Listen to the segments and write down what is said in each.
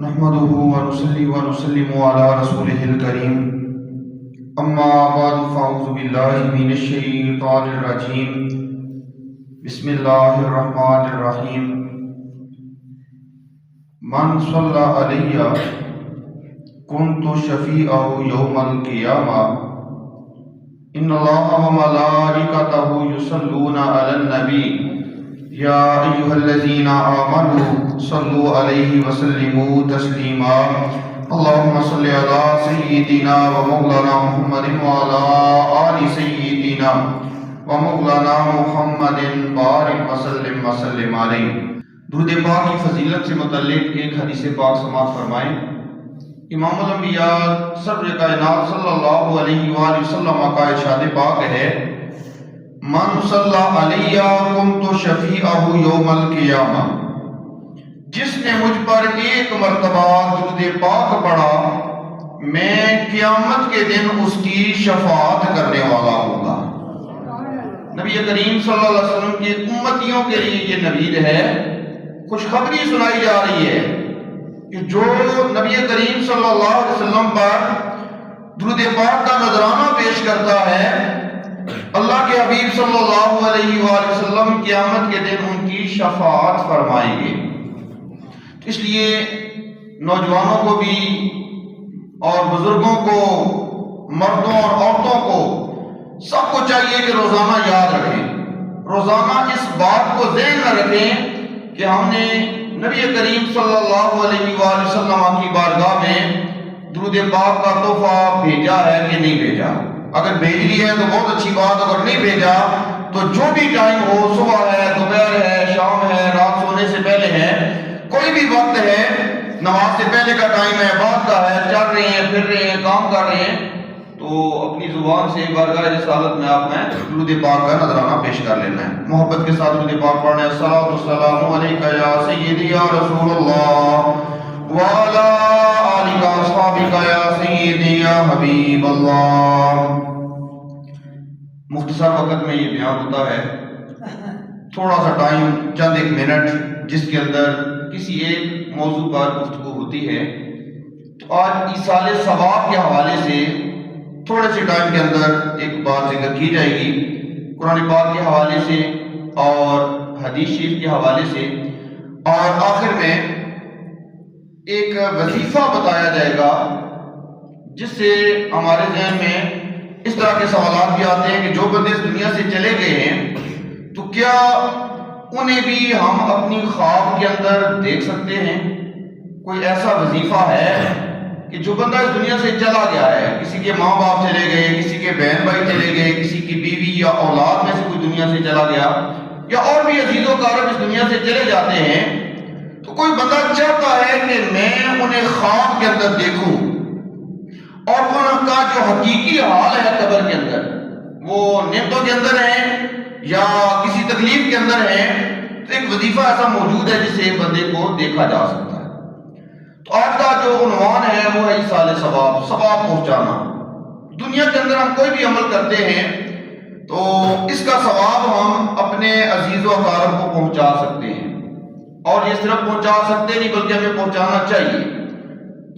نحمده ونصلي ونسلم على رسوله الكريم اما بعد فاعوذ باللہ من الشیطان الرجیم بسم اللہ الرحمن الرحیم من صلی علی کنت شفیعہ یوم القیامہ ان اللہ وملائکتہ یصلون علی النبی یا ایھا الذین آمنوا صلوا علیہ وسلموا تسلیما اللہم صل علی سیدنا و مولانا محمد وعلی آل سیدنا و مولانا محمد بارک وسلم وسلم علیہ۔ درود پاک کی فضیلت سے متعلق ایک حدیث پاک سماعت فرمائیں۔ امام الانبیاء سرور کائنات صلی اللہ علیہ وآلہ وسلم کا ارشاد پاک ہے، من صلی علی کنت شفیعہ یوم القیامہ، جس نے مجھ پر ایک مرتبہ درود پاک پڑھا میں قیامت کے دن اس کی شفاعت کرنے والا ہوگا۔ نبی کریم صلی اللہ علیہ وسلم کی امتیوں کے لیے یہ نوید ہے، خوشخبری سنائی جا رہی ہے کہ جو نبی کریم صلی اللہ علیہ وسلم پر درود پاک کا نذرانہ پیش کرتا ہے، اللہ کے حبیب صلی اللہ علیہ وآلہ وسلم قیامت کے دن ان کی شفاعت فرمائیں گے۔ اس لیے نوجوانوں کو بھی اور بزرگوں کو، مردوں اور عورتوں کو، سب کو چاہیے کہ روزانہ یاد رکھیں، روزانہ اس بات کو ذہن میں رکھیں کہ ہم نے نبی کریم صلی اللہ علیہ وآلہ وسلم کی بارگاہ میں درود پاک کا تحفہ بھیجا ہے کہ نہیں بھیجا۔ اگر بھیج لی ہے تو بہت اچھی بات، اگر نہیں بھیجا تو جو بھی ٹائم ہو، صبح ہے، دوپہر ہے، شام ہے، رات سونے سے پہلے ہے، کوئی بھی وقت ہے، نماز سے پہلے کا ٹائم ہے، بعد کا ہے، چل رہے ہیں، پھر رہے ہیں، کام کر رہے ہیں، تو اپنی زبان سے بارگاہ رسالت میں آپ میں درود پاک کا نذرانہ پیش کر لینا ہے، محبت کے ساتھ درود پاک پڑھنا ہے۔ الصلاۃ والسلام علیک یا سیدی یا رسول اللہ وعلی آلک اصحابک یا سیدی یا حبیب اللہ۔ مختصر وقت میں یہ بیان ہوتا ہے، تھوڑا سا ٹائم، چند ایک منٹ جس کے اندر کسی ایک موضوع پر گفتگو ہوتی ہے، تو آج ایصال ثواب کے حوالے سے تھوڑے سے ٹائم کے اندر ایک بات ذکر کی جائے گی، قرآن پاک کے حوالے سے اور حدیث شریف کے حوالے سے، اور آخر میں ایک وظیفہ بتایا جائے گا جس سے ہمارے ذہن میں اس طرح کے سوالات بھی آتے ہیں کہ جو بندے اس دنیا سے چلے گئے ہیں تو کیا انہیں بھی ہم اپنی خواب کے اندر دیکھ سکتے ہیں؟ کوئی ایسا وظیفہ ہے کہ جو بندہ اس دنیا سے چلا گیا ہے، کسی کے ماں باپ چلے گئے، کسی کے بہن بھائی چلے گئے، کسی کی بیوی یا اولاد میں سے کوئی دنیا سے چلا گیا، یا اور بھی عزیز و اقارب اس دنیا سے چلے جاتے ہیں، تو کوئی بندہ چاہتا ہے کہ میں انہیں خواب کے اندر دیکھوں اور ان کا جو حقیقی حال ہے قبر کے اندر، وہ نعمتوں کے اندر ہیں یا کسی تکلیف کے اندر ہیں، تو ایک وظیفہ ایسا موجود ہے جسے ایک بندے کو دیکھا جا سکتا ہے۔ تو آج کا جو عنوان ہے وہ ہے ایصال ثواب، ثواب پہنچانا۔ دنیا کے اندر ہم کوئی بھی عمل کرتے ہیں تو اس کا ثواب ہم اپنے عزیز و اقارب کو پہنچا سکتے ہیں، اور یہ صرف پہنچا سکتے نہیں بلکہ ہمیں پہنچانا چاہیے۔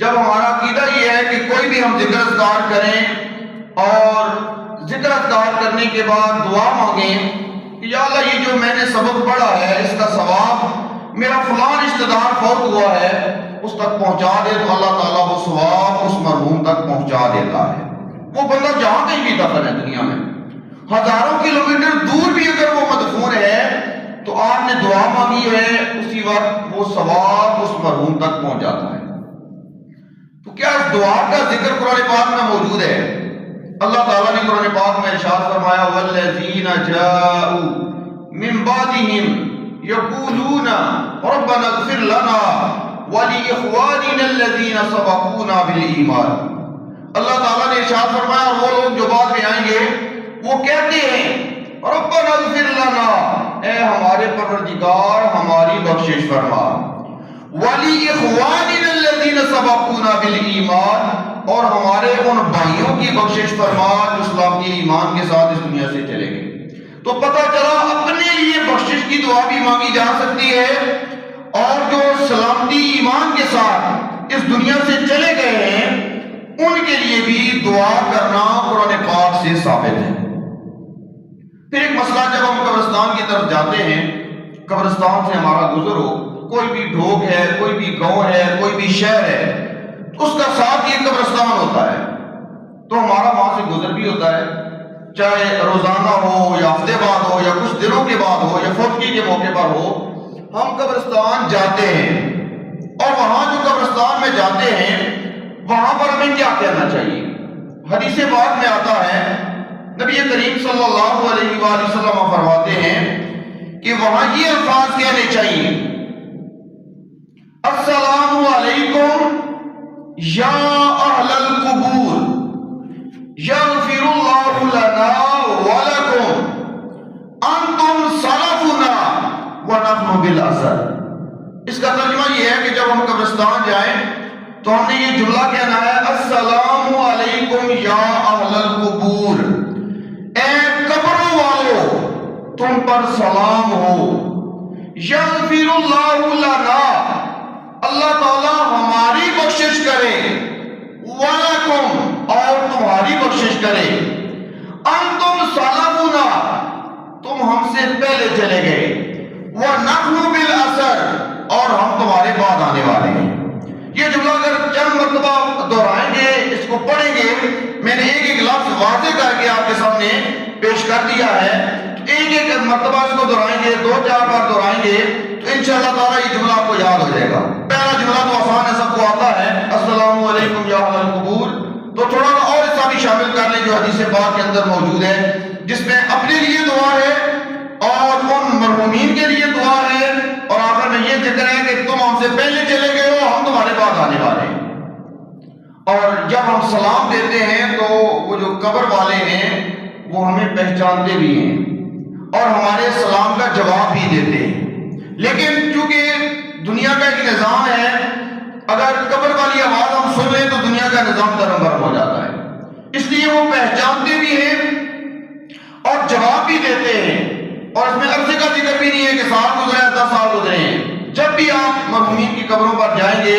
جب ہمارا عقیدہ یہ ہے کہ کوئی بھی ہم ذکر اذکار کریں اور ذکر اذکار کرنے کے بعد دعا مانگیں کہ یا اللہ یہ جو میں نے سبق پڑھا ہے اس کا ثواب میرا فلاں رشتہ دار فوت ہوا ہے اس تک پہنچا دے، تو اللہ تعالیٰ وہ ثواب اس مرحوم تک پہنچا دیتا ہے۔ وہ بندہ جہاں کہیں بھی دفن ہے دنیا میں، ہزاروں کلومیٹر دور بھی اگر وہ مدفون ہے تو آپ نے دعا مانگی ہے اسی وقت وہ ثواب اس مرحوم تک پہنچ جاتا ہے۔ تو کیا اس دعا کا ذکر قرآن پاک میں موجود ہے؟ اللہ تعالیٰ نے قرآن پاک میں ارشاد فرمایا وَالَّذِينَ جَاءُوا مِن بَعْدِهِمْ يَقُولُونَ رَبَّنَا اغْفِرْ لَنَا وَلِإِخْوَانِنَا الَّذِينَ سَبَقُونَا بِالْإِيمَانِ۔ اللہ تعالیٰ نے ارشاد فرمایا وہ لوگ جو بعد میں آئیں گے وہ کہتے ہیں رَبَّنَا اغْفِرْ لَنَا، اے ہمارے پروردگار ہماری بخشش فرما، وَلِإِخْوَانِنَا الَّذِينَ سَبَقُونَا بِالْإِيمَانِ، اور ہمارے ان بھائیوں کی بخشش فرما جو اسلام کے ایمان کے ساتھ اس دنیا سے چلے گئے۔ تو پتہ چلا اپنے لیے بخشش کی دعا بھی مانگی جا سکتی ہے، اور جو سلامتی ایمان کے ساتھ اس دنیا سے چلے گئے ہیں ان کے لیے بھی دعا کرنا قرآن پاک سے ثابت ہے۔ پھر ایک مسئلہ، جب ہم قبرستان کی طرف جاتے ہیں، قبرستان سے ہمارا گزر ہو، کوئی بھی ڈھوک ہے، کوئی بھی گاؤں ہے، کوئی بھی شہر ہے، اس کا ساتھ یہ قبرستان ہوتا ہے، تو ہمارا وہاں سے گزر بھی ہوتا ہے، چاہے روزانہ ہو یا ہفتے بعد ہو یا کچھ دنوں کے بعد ہو یا فوتگی کے موقع پر ہو، ہم قبرستان جاتے ہیں۔ اور وہاں جو قبرستان میں جاتے ہیں وہاں پر ہمیں کیا کہنا چاہیے؟ حدیث پاک میں آتا ہے، نبی کریم صلی اللہ علیہ وآلہ وسلم فرماتے ہیں کہ وہاں یہ الفاظ کہنے چاہیے، السلام علیکم یا اہل القبور یغفر اللہ لنا ولکم انتم سلفنا ونحن بالاثر۔ اس کا ترجمہ یہ ہے کہ جب ہم قبرستان جائیں تو ہم نے یہ جملہ کہنا ہے، السلام علیکم یا اہل القبور، اے قبروں والو تم پر سلام ہو، یغفر اللہ لنا، اللہ تعالی ہماری بخشش کرے، وَلَكُمْ اور تمہاری بخشش کرے، انتم سلفنا تم ہم سے پہلے چلے گئے، وَنَحْنُ بِالْأَثَرِ اور ہم تمہارے بعد آنے والے ہیں۔ یہ جملہ اگر چند مرتبہ دہرائیں گے، اس کو پڑھیں گے، میں نے ایک ایک لفظ واضح کر کے آپ کے سامنے پیش کر دیا ہے، ایک ایک مرتبہ اس کو دہرائیں گے، 2-4 بار دہرائیں گے تو انشاءاللہ تعالیٰ یہ جملہ آپ کو یاد ہو جائے گا۔ پہلا جملہ تو آسان ہے، سب کو آتا ہے، السلام علیکم یا اہل القبور، تو تھوڑا سا اور حصہ بھی شامل کر لیں جو حدیث پاک کے اندر موجود ہے، جس میں اپنے لیے دعا ہے اور ان مرحومین کے لیے دعا ہے، اور آخر میں یہ ذکر ہے کہ تم ہم سے پہلے چلے گئے ہو، ہم تمہارے بعد آنے والے ہیں۔ اور جب ہم سلام دیتے ہیں تو وہ جو قبر والے ہیں وہ ہمیں پہچانتے بھی ہیں اور ہمارے سلام کا جواب بھی دیتے ہیں، لیکن چونکہ دنیا کا ایک نظام ہے، اگر قبر والی آواز ہم سن لیں تو دنیا کا نظام درم برم ہو جاتا ہے، اس لیے وہ پہچانتے بھی ہیں اور جواب بھی دیتے ہیں، اور اس میں عرصے کا ذکر بھی نہیں ہے کہ سال گزرے 10 سال گزرے ہیں۔ جب بھی آپ مرحومین کی قبروں پر جائیں گے،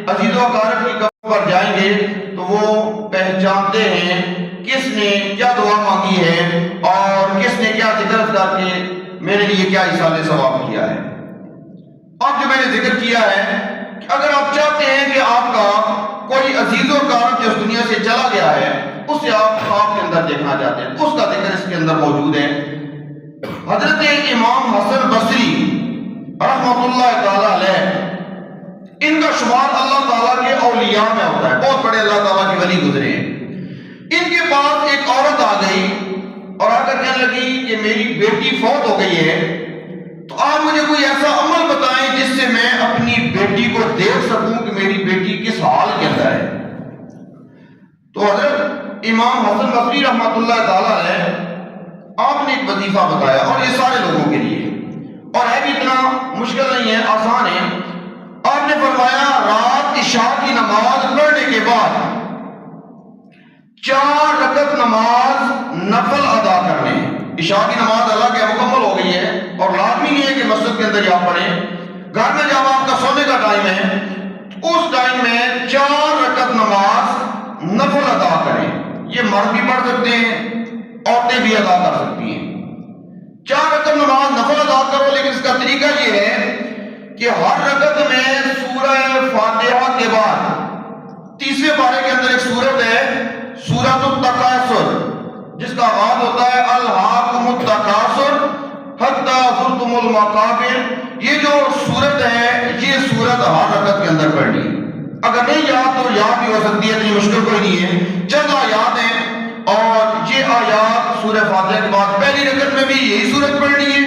عزیز و اقارب کی قبروں پر جائیں گے تو وہ پہچانتے ہیں کس نے کیا دعا مانگی ہے اور کس نے کیا ذکر کر کے میرے لیے کیا ایصال ثواب کیا ہے۔ اب جو میں نے ذکر کیا ہے کہ اگر آپ چاہتے ہیں کہ آپ کا کوئی عزیز و اقارب جو اس دنیا سے چلا گیا ہے اسے آپ خواب کے اندر دیکھنا چاہتے ہیں، اس کا ذکر اس کے اندر موجود ہے۔ حضرت امام حسن بصری رحمۃ اللہ تعالی علیہ، ان کا شمار اللہ تعالیٰ کے اولیاء میں ہوتا ہے، بہت بڑے اللہ تعالیٰ کے ولی گزرے ہیں۔ ان کے پاس ایک عورت آ گئی اور آ کر کہنے لگی کہ میری بیٹی فوت ہو گئی ہے، تو آپ مجھے کوئی ایسا عمل بتائیں جس سے میں اپنی بیٹی کو دیکھ سکوں کہ میری بیٹی کس حال کے اندر ہے۔ تو حضرت امام حسن بصری رحمۃ اللہ تعالی علیہ آپ نے ایک وظیفہ بتایا، اور یہ سارے لوگوں کے لیے، اور ہے بھی اتنا مشکل نہیں ہے، آسان ہے۔ آپ نے فرمایا رات عشاء کی نماز پڑھنے کے بعد 4 رکعت نماز نفل ادا کرنے۔ عشاء کی نماز اللہ کے مکمل ہو گئی ہے اور لازمی نہیں ہے کہ مسجد کے اندر آپ پڑھیں، گھر میں جب آپ کا سونے کا ٹائم ہے اس ٹائم میں 4 رکعت نماز نفل ادا کریں۔ یہ مرد بھی پڑھ سکتے ہیں، عورتیں بھی ادا کر سکتی ہیں۔ 4 رکعت نماز نفل ادا کرو، لیکن اس کا طریقہ یہ ہے کہ ہر رکعت میں سورہ فاتحہ کے بعد 30ویں پارے کے اندر ایک سورت ہے سورۃ التکاثر، جس کا آغاز ہوتا ہے الہاکم التکاثر حتی زرتم المقابر۔ یہ جو سورت ہے یہ سورت ہر رکعت کے اندر پڑھنی، اگر نہیں یاد تو یاد بھی ہو سکتی ہے، اتنی مشکل کوئی نہیں ہے، چند آیات ہیں، اور یہ آیات سورہ فاتحہ کے بعد پہلی رکعت میں بھی یہی سورت پڑھنی ہے،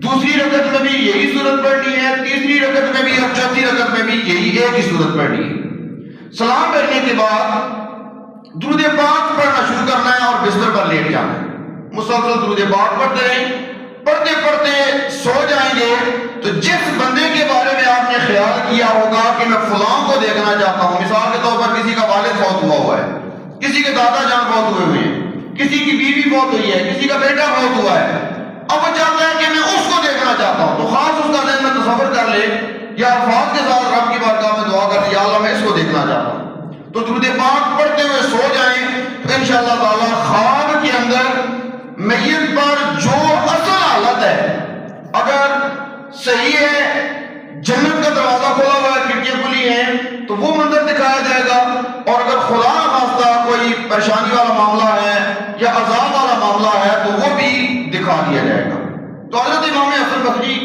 دوسری رکعت میں بھی یہی سورت پڑھنی ہے، تیسری رکعت میں بھی اور چوتھی رکعت میں بھی یہی ایک ہی سورت پڑھنی ہے۔ سلام پھیرنے کے بعد درود پاک پڑھنا شروع کرنا ہے اور بستر پر لیٹ جانا ہے، مسلسل درود پاک پڑھتے رہیں، پڑھتے پڑھتے سو جائیں گے تو جس بندے کے بارے میں آپ نے خیال کیا ہوگا کہ میں فلاں کو دیکھنا چاہتا ہوں، مثال کے طور پر کسی کا والد فوت ہوا ہے، کسی کے دادا جان فوت ہوئے ہیں، کسی کی بیوی فوت ہوئی ہے، کسی کا بیٹا فوت ہوا ہے، اب وہ چاہتا ہے کہ میں اس کو دیکھنا چاہتا ہوں، تو خاص اس کا ذہن میں تصور کر لے یا الفاظ کے ساتھ رب کی بارگاہ میں دعا کر یا اللہ میں اس کو دیکھنا چاہتا ہوں۔ تو درود پاک پڑھتے ہوئے سو جائیں تو انشاءاللہ تعالی خواب کے اندر میت پر جو اصل حالت ہے اگر صحیح ہے، جنت کا دروازہ کھولا ہوا ہے، کھڑکیاں کھلی ہیں، تو وہ منظر دکھایا جائے گا، اور اگر خدا نخواستہ کوئی پریشانی والا معاملہ ہے یا عذاب والا معاملہ ہے تو وہ بھی دکھا دیا جائے گا۔ تو حضرت امام حسن بصری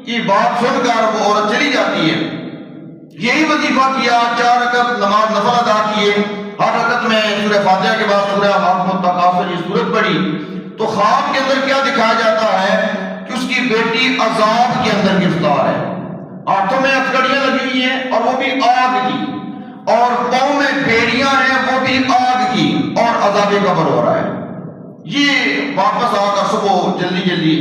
کی بات سن کر وہ عورت چلی جاتی ہے، یہی وظیفہ کیا، 4 رکعت نماز نفل ادا کیے، ہر رکعت میں سورہ فاتحہ کے بعد سورہ حاقم التکاثر یہ سورت پڑھی، تو خواب کے اندر کیا دکھایا جاتا ہے کہ اس کی بیٹی عذاب کے اندر گرفتار ہے، ہاتھوں میں ہتھکڑیاں لگی ہوئی ہیں اور وہ بھی آگ کی، اور پاؤں میں بیڑیاں ہیں وہ بھی آگ کی، اور عذاب قبر ہو رہا ہے۔ یہ واپس آ کر صبح جلدی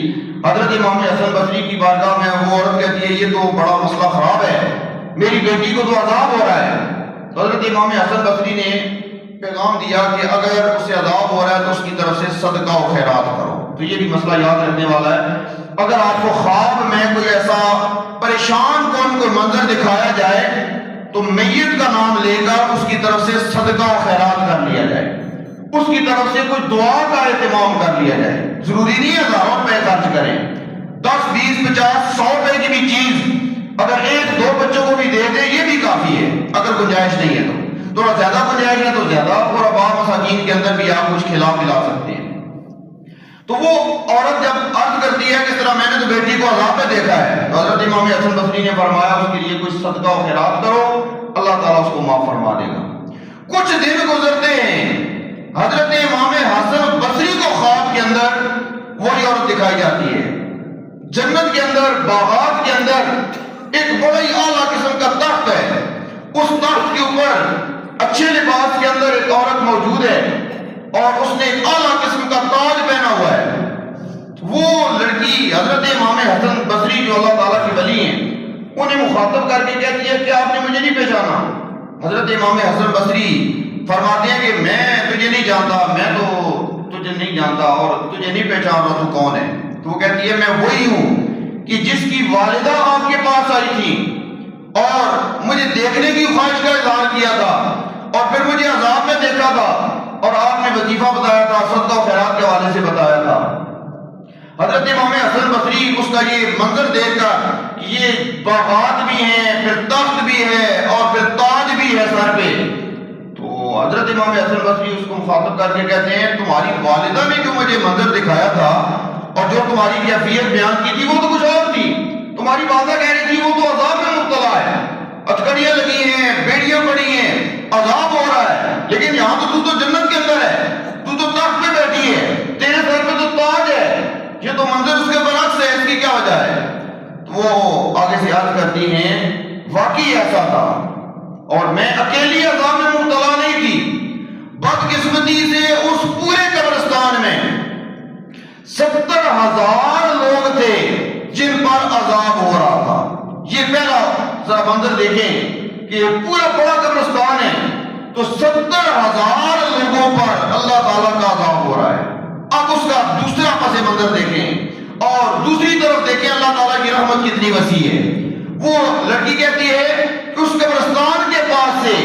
حضرت امام حسن بصری کی بارگاہ میں وہ عورت کہتی ہے یہ تو بڑا مسئلہ خراب ہے، میری بیٹی کو تو عذاب ہو رہا ہے۔ تو حضرت امام حسن بصری نے پیغام دیا کہ اگر اسے عذاب ہو رہا ہے تو اس کی طرف سے صدقہ و خیرات کرو۔ تو یہ بھی مسئلہ یاد رکھنے والا ہے، اگر آپ کو خواب میں کوئی ایسا پریشان کون کوئی منظر دکھایا جائے تو میت کا نام لے کر اس کی طرف سے صدقہ و خیرات کر لیا جائے، اس کی طرف سے کوئی دعا کا اہتمام کر لیا جائے۔ ضروری نہیں ہے ہزاروں روپے خرچ کریں، 10 20 50 100 روپے کی بھی چیز اگر 1 2 بچوں کو بھی دے دیں یہ بھی کافی ہے، اگر گنجائش نہیں ہے تو تھوڑا زیادہ گنجائش ہے تو زیادہ، اور غرباء مساکین کے اندر بھی آپ کچھ کھلا پلا سکتے ہیں۔ تو وہ عورت جب عرض کرتی ہے کہ اس طرح میں نے تو بیٹی کو عذاب میں دیکھا ہے، تو حضرت امام حسن بصری نے فرمایا اس کے لیے کوئی صدقہ و خیرات کرو، اللہ تعالیٰ اس کو معاف فرما دے گا۔ کچھ دن گزرتے ہیں، حضرت امام حسن بصری کو خواب کے اندر وہی عورت دکھائی جاتی ہے، جنت کے اندر باغات کے اندر ایک بڑا ہی اعلیٰ قسم کا تخت ہے، اس تخت کے اوپر اچھے لباس کے اندر ایک عورت موجود ہے اور اس نے ایک اعلیٰ قسم کا تاج پہنا ہوا ہے۔ وہ لڑکی حضرت امام حسن بصری جو اللہ تعالیٰ کی ولی ہیں انہیں مخاطب کر کے کہتی ہے کہ آپ نے مجھے نہیں پہچانا؟ حضرت امام حسن بصری فرماتے ہیں کہ میں تجھے نہیں جانتا، میں تو تجھے نہیں جانتا اور تجھے نہیں پہچان رہا، تو کون ہے؟ تو وہ کہتی ہے میں وہی ہوں کہ جس کی والدہ آپ کے پاس آئی تھی اور مجھے دیکھنے کی خواہش کا اظہار کیا تھا اور پھر مجھے عذاب میں دیکھا تھا اور آپ نے وظیفہ بتایا تھا، صدقہ و خیرات کے حوالے سے بتایا تھا۔ حضرت امام حسن بصری اس کا یہ منظر دیکھ کر کہ یہ باغات بھی ہیں، پھر تخت بھی ہے اور پھر تاج بھی ہے سر پہ، تو حضرت امام حسن بصری اس کو مخاطب کر کے کہتے ہیں تمہاری والدہ نے جو مجھے منظر دکھایا تھا اور جو تمہاری کیفیت بیان کی تھی وہ تو کچھ اور تھی، تمہاری والدہ کہہ رہی تھی وہ تو عذاب میں مبتلا ہے، ہتھکڑیاں لگی ہیں، بیڑیاں پڑی ہیں، عذاب ہو رہا ہے، لیکن یہاں تو جنت کے اندر ہے، تو تخت پہ بیٹھی ہے، تیرے سر پہ تو تاج ہے، یہ تو منظر اس کے برعکس ہے، اس کی کیا وجہ ہے؟ تو وہ آگے سے عرض کرتی ہیں واقعی ایسا تھا اور میں اکیلی عذاب میں مبتلا نہیں تھی، بدقسمتی سے اس پورے قبرستان میں 70,000 لوگ تھے جن پر عذاب ہو رہا تھا۔ یہ پہلا ذرا منظر دیکھیں کہ پورا بڑا قبرستان ہے تو 70,000 لوگوں پر اللہ تعالیٰ کا عذاب ہو رہا ہے۔ اب اس کا دوسرا پس منظر دیکھیں اور دوسری طرف دیکھیں اللہ تعالیٰ کی رحمت کتنی وسیع ہے۔ وہ لڑکی کہتی ہے کہ اس قبرستان کے پاس سے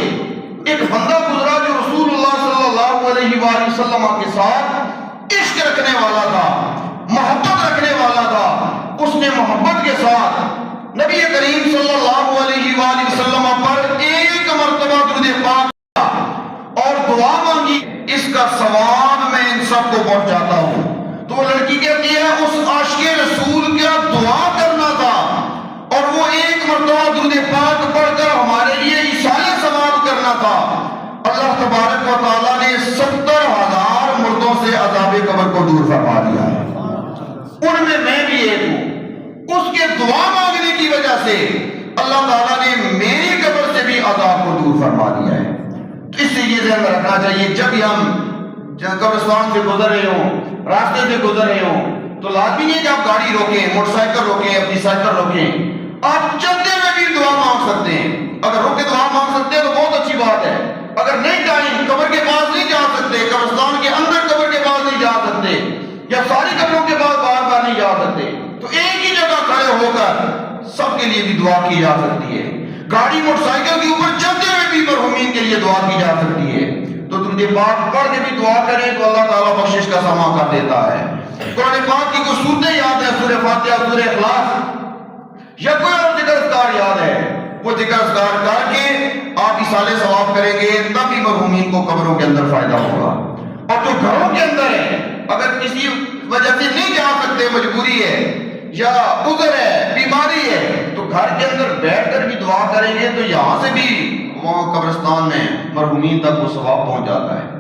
ایک بندہ گزرا جو رسول اللہ صلی اللہ علیہ وآلہ وسلم کے ساتھ عشق رکھنے والا تھا، محبت رکھنے والا تھا، اس نے محبت کے ساتھ نبی کریم صلی اللہ علیہ وآلہ وسلم پر ایک مرتبہ درود پاک اور دعا مانگی، اس کا ثواب میں ان سب کو پہنچاتا ہوں۔ تو وہ لڑکی کہتی ہے اس عاشق رسول کا دعا کرنا تھا اور وہ ایک مرتبہ درود پاک پڑھ کر ہمارے لیے ایصال ثواب کرنا تھا۔ اللہ تبارک و تعالیٰ نے 70,000 مردوں سے عذاب قبر کو دور فرما دیا ہے، ان میں بھی ایک ہوں۔ اس کے دعا مانگنے کی وجہ سے اللہ تعالیٰ نے میری قبر سے بھی عذاب کو دور فرما دیا ہے۔ اس سے یہ ذہن میں رکھنا چاہیے جب بھی ہم قبرستان سے گزر رہے ہوں، راستے سے گزر رہے ہوں، تو لازمی نہیں کہ آپ گاڑی روکیں، موٹر سائیکل روکیں، اپنی سائیکل روکیں، آپ چلتے ہوئے بھی دعا مانگ سکتے ہیں۔ اگر روک کے دعا مانگ سکتے ہیں تو بہت اچھی بات ہے، اگر نہیں ٹائم قبر کے پاس نہیں جا سکتے، قبرستان کے اندر قبر کے پاس نہیں جا سکتے یا ساری قبروں کے پاس بار بار نہیں جا سکتے تو ایک ہی جگہ کھڑے ہو کر سب کے لیے بھی دعا کی جا سکتی ہے۔ گاڑی موٹر سائیکل کے اوپر چلتے ہوئے بھی پر دعا کی جا سکتی ہے، تو درود پاک پڑھ کے بھی دعا کریں تو اللہ تعالیٰ بخشش کا ساما کر دیتا ہے۔ قرآن پاک کی کوئی صورتیں یاد ہے، سورہ فاتحہ، سورہ اخلاص، یا کوئی اور ذکر اذکار یاد ہے، وہ ذکر اذکار کر کے آپ ایصال ثواب کریں گے، تب بھی مرحومین کو قبروں کے اندر فائدہ ہوگا۔ اور جو گھروں کے اندر ہے، اگر کسی وجہ سے نہیں جا سکتے، مجبوری ہے یا عذر ہے، بیماری ہے، تو گھر کے اندر بیٹھ کر بھی دعا کریں گے تو یہاں سے بھی وہاں قبرستان میں مرحومین تک وہ ثواب پہنچ جاتا ہے۔